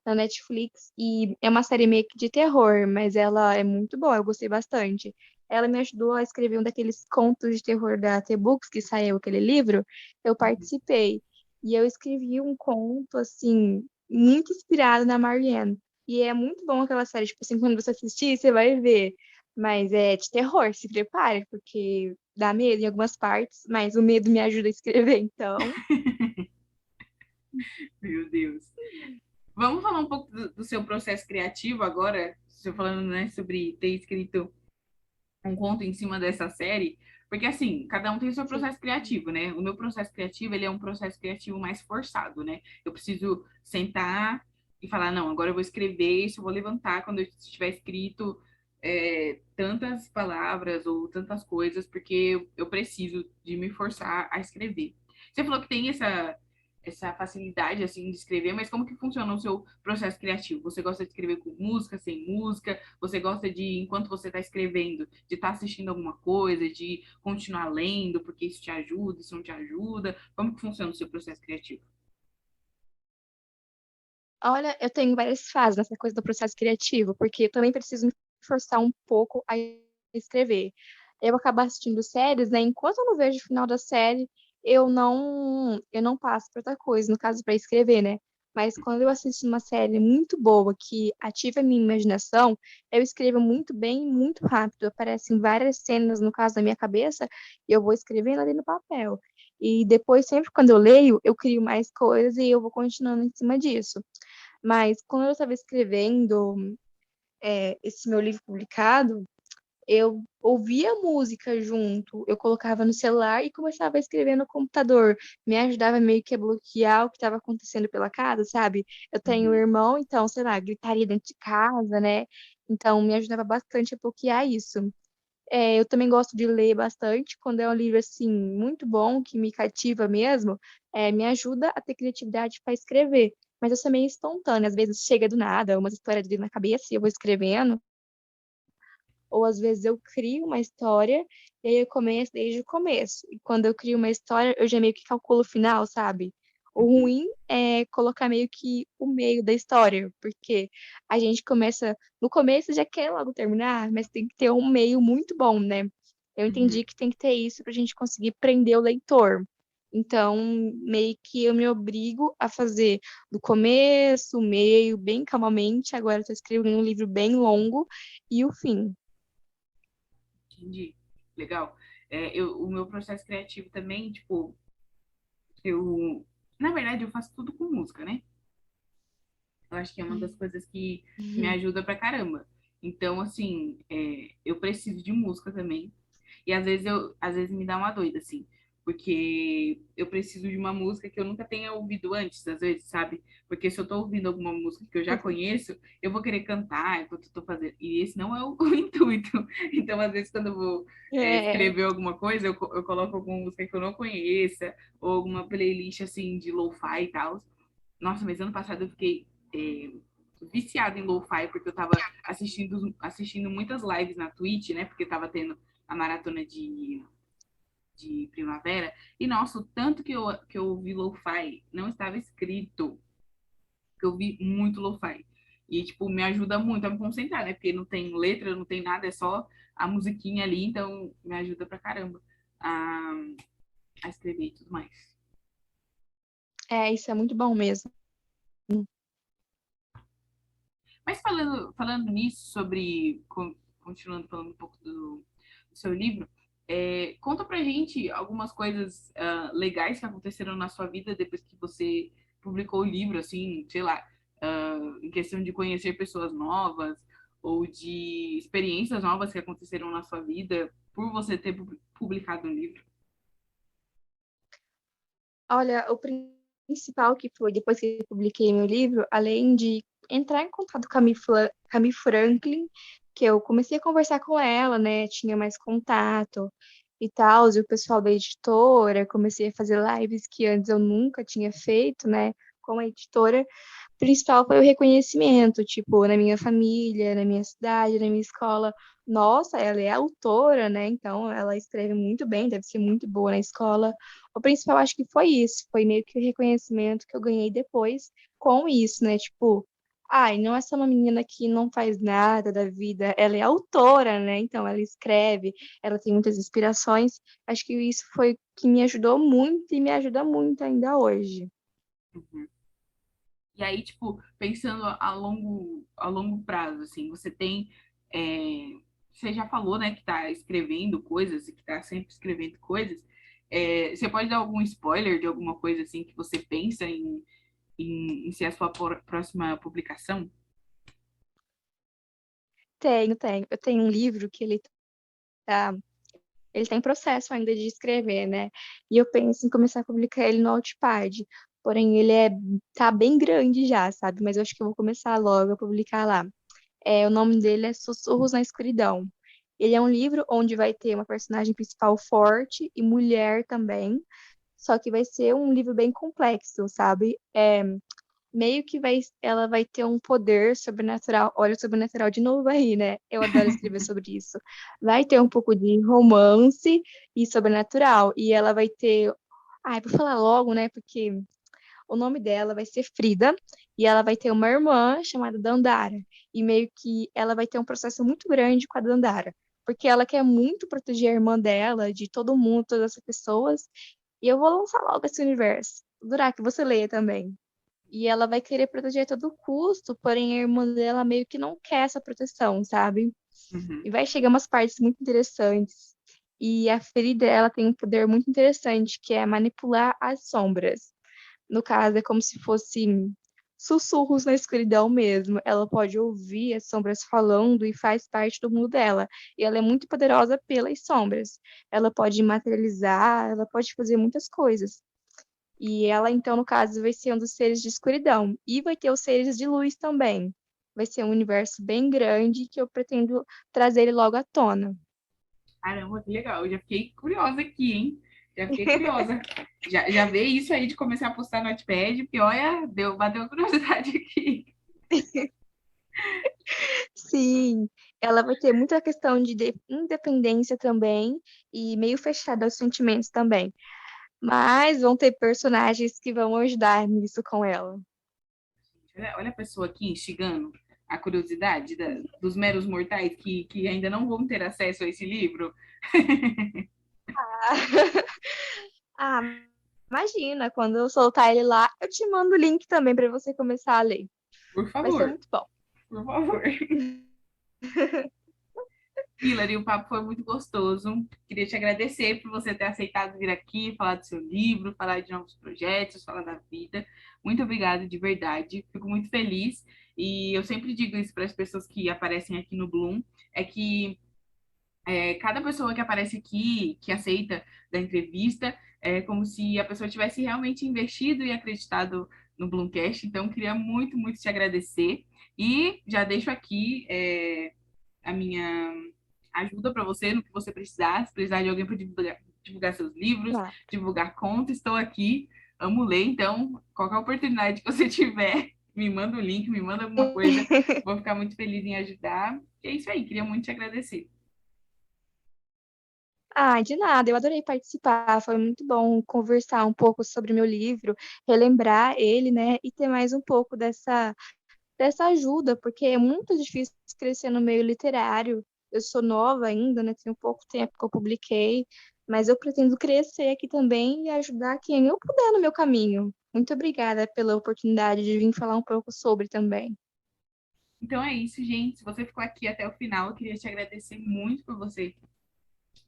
na Netflix, e é uma série meio que de terror, mas ela é muito boa, eu gostei bastante. Ela me ajudou a escrever um daqueles contos de terror da T-Books, que saiu aquele livro, eu participei. E eu escrevi um conto, assim, muito inspirado na Marianne. E é muito bom aquela série, tipo assim, quando você assistir, você vai ver. Mas é de terror, se prepare, porque dá medo em algumas partes, mas o medo me ajuda a escrever, então. Meu Deus. Vamos falar um pouco do seu processo criativo agora? Você falando, né, sobre ter escrito um conto em cima dessa série, porque assim, cada um tem o seu Sim. processo criativo, né? O meu processo criativo, ele é um processo criativo mais forçado, né? Eu preciso sentar e falar, não, agora eu vou escrever isso, eu vou levantar quando eu estiver escrito tantas palavras ou tantas coisas, porque eu preciso de me forçar a escrever. Você falou que tem essa facilidade assim de escrever, mas como que funciona o seu processo criativo? Você gosta de escrever com música, sem música? Você gosta de, enquanto você está escrevendo, de estar assistindo alguma coisa, de continuar lendo, porque isso te ajuda, isso não te ajuda? Como que funciona o seu processo criativo? Olha, eu tenho várias fases nessa coisa do processo criativo, porque eu também preciso me forçar um pouco a escrever. Eu acabo assistindo séries, né? Enquanto eu não vejo o final da série, eu não passo para outra coisa, no caso para escrever, né? Mas quando eu assisto uma série muito boa que ativa a minha imaginação, eu escrevo muito bem e muito rápido. Aparecem várias cenas no caso da minha cabeça e eu vou escrevendo ali no papel. E depois, sempre quando eu leio, eu crio mais coisas e eu vou continuando em cima disso. Mas quando eu estava escrevendo esse meu livro publicado, eu ouvia música junto, eu colocava no celular e começava a escrever no computador. Me ajudava meio que a bloquear o que estava acontecendo pela casa, sabe? Eu tenho um Uhum. irmão, então, sei lá, gritaria dentro de casa, né? Então, me ajudava bastante a bloquear isso. Eu também gosto de ler bastante. Quando é um livro, assim, muito bom, que me cativa mesmo, me ajuda a ter criatividade para escrever. Mas eu sou meio espontânea, às vezes chega do nada, umas histórias ali na cabeça e eu vou escrevendo. Ou às vezes eu crio uma história e aí eu começo desde o começo. E quando eu crio uma história, eu já meio que calculo o final, sabe? O Uhum, ruim é colocar meio que o meio da história, porque a gente começa, no começo já quer logo terminar, mas tem que ter um meio muito bom, né? Eu uhum. entendi que tem que ter isso pra gente conseguir prender o leitor. Então, meio que eu me obrigo a fazer do começo, o meio, bem calmamente. Agora eu tô escrevendo um livro bem longo e o fim. Entendi. Legal. O meu processo criativo também, tipo, eu, na verdade, eu faço tudo com música, né? Eu acho que é uma das coisas que me Uhum. ajuda pra caramba. Então, assim, eu preciso de música também. E às vezes me dá uma doida, assim, porque eu preciso de uma música que eu nunca tenha ouvido antes, às vezes, sabe? Porque se eu tô ouvindo alguma música que eu já conheço, eu vou querer cantar enquanto eu tô fazendo. E esse não é o, o intuito. Então, às vezes, quando eu vou É, escrever alguma coisa, eu coloco alguma música que eu não conheça, ou alguma playlist, assim, de lo-fi e tal. Nossa, mas ano passado eu fiquei viciada em lo-fi, porque eu tava assistindo muitas lives na Twitch, né? Porque tava tendo a maratona de primavera. E, nossa, o tanto que eu ouvi lo-fi não estava escrito, que eu vi muito lo-fi. E, tipo, me ajuda muito a me concentrar, né? Porque não tem letra, não tem nada, é só a musiquinha ali, então me ajuda pra caramba a, a escrever e tudo mais. isso é muito bom mesmo. Mas falando nisso, continuando falando um pouco do seu livro, conta pra gente algumas coisas legais que aconteceram na sua vida depois que você publicou o livro, assim, sei lá, em questão de conhecer pessoas novas ou de experiências novas que aconteceram na sua vida por você ter publicado um livro. Olha, o principal que foi, depois que eu publiquei meu livro, além de entrar em contato com a Cami Franklin, que eu comecei a conversar com ela, né? Tinha mais contato e tal, e o pessoal da editora, comecei a fazer lives que antes eu nunca tinha feito, né? Com a editora. Principal foi o reconhecimento, tipo, na minha família, na minha cidade, na minha escola. Nossa, ela é autora, né? Então, ela escreve muito bem, deve ser muito boa na escola. O principal, acho que foi isso, foi meio que o reconhecimento que eu ganhei depois com isso, né? Tipo, ai, não é só uma menina que não faz nada da vida, ela é autora, né? Então, ela escreve, ela tem muitas inspirações. Acho que isso foi o que me ajudou muito e me ajuda muito ainda hoje. Uhum. E aí, tipo, pensando a longo prazo, assim, você tem. é, Você já falou, né, que tá escrevendo coisas e que tá sempre escrevendo coisas. Você pode dar algum spoiler de alguma coisa, assim, que você pensa em ser a sua próxima publicação? Tenho. Eu tenho um livro que tá, ele tá em processo ainda de escrever, né? E eu penso em começar a publicar ele no Wattpad. Porém, tá bem grande já, sabe? Mas eu acho que eu vou começar logo a publicar lá. O nome dele é Sussurros na Escuridão. Ele é um livro onde vai ter uma personagem principal forte e mulher também, só que vai ser um livro bem complexo, sabe? Meio que ela vai ter um poder sobrenatural. Olha o sobrenatural de novo aí, né? Eu adoro escrever sobre isso. Vai ter um pouco de romance e sobrenatural. E ela vai ter. Ai, vou falar logo, né? Porque o nome dela vai ser Frida. E ela vai ter uma irmã chamada Dandara. E meio que ela vai ter um processo muito grande com a Dandara. Porque ela quer muito proteger a irmã dela, de todo mundo, todas as pessoas. E eu vou lançar logo esse universo. Durar que você leia também. E ela vai querer proteger a todo custo, porém a irmã dela meio que não quer essa proteção, sabe? Uhum, E vai chegar umas partes muito interessantes. E a ferida, ela tem um poder muito interessante, que é manipular as sombras. No caso, é como se fosse sussurros na escuridão mesmo. Ela pode ouvir as sombras falando e faz parte do mundo dela. E ela é muito poderosa pelas sombras. Ela pode materializar, ela pode fazer muitas coisas. E ela, então, no caso, vai ser um dos seres de escuridão. E vai ter os seres de luz também. Vai ser um universo bem grande que eu pretendo trazer ele logo à tona. Caramba, que legal. Eu já fiquei curiosa aqui, hein? Já fiquei curiosa. Já veio isso aí de começar a postar no Wattpad, porque olha, bateu a curiosidade aqui. Sim, ela vai ter muita questão de independência também e meio fechada aos sentimentos também. Mas vão ter personagens que vão ajudar nisso com ela. Olha a pessoa aqui instigando a curiosidade dos meros mortais que ainda não vão ter acesso a esse livro. Ah, imagina, quando eu soltar ele lá, eu te mando o link também para você começar a ler. Por Vai ser favor, muito bom. por favor. Hilary, o papo foi muito gostoso. Queria te agradecer por você ter aceitado vir aqui, falar do seu livro, falar de novos projetos, falar da vida. Muito obrigada, de verdade. Fico muito feliz. E eu sempre digo isso para as pessoas que aparecem aqui no Bloom, é que cada pessoa que aparece aqui, que aceita da entrevista, é como se a pessoa tivesse realmente investido e acreditado no Bloomcast. Então, queria muito, muito te agradecer. E já deixo aqui a minha ajuda para você no que você precisar. Se precisar de alguém para divulgar seus livros, Tá. divulgar contos, estou aqui. Amo ler, então, qualquer oportunidade que você tiver, me manda o link, me manda alguma coisa. Vou ficar muito feliz em ajudar. E é isso aí, queria muito te agradecer. Ah, de nada, eu adorei participar. Foi muito bom conversar um pouco sobre o meu livro, relembrar ele, né, e ter mais um pouco dessa ajuda, porque é muito difícil crescer no meio literário. Eu sou nova ainda, né, tem pouco tempo que eu publiquei, mas eu pretendo crescer aqui também e ajudar quem eu puder no meu caminho. Muito obrigada pela oportunidade de vir falar um pouco sobre também. Então é isso, gente. Se você ficou aqui até o final, eu queria te agradecer muito por você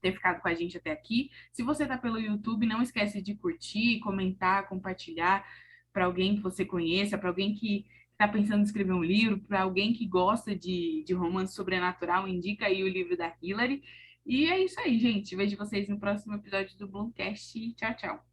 ter ficado com a gente até aqui. Se você está pelo YouTube, não esquece de curtir, comentar, compartilhar para alguém que você conheça, para alguém que está pensando em escrever um livro, para alguém que gosta de romance sobrenatural, indica aí o livro da Hilary. E é isso aí, gente. Vejo vocês no próximo episódio do Bloomcast. Tchau, tchau.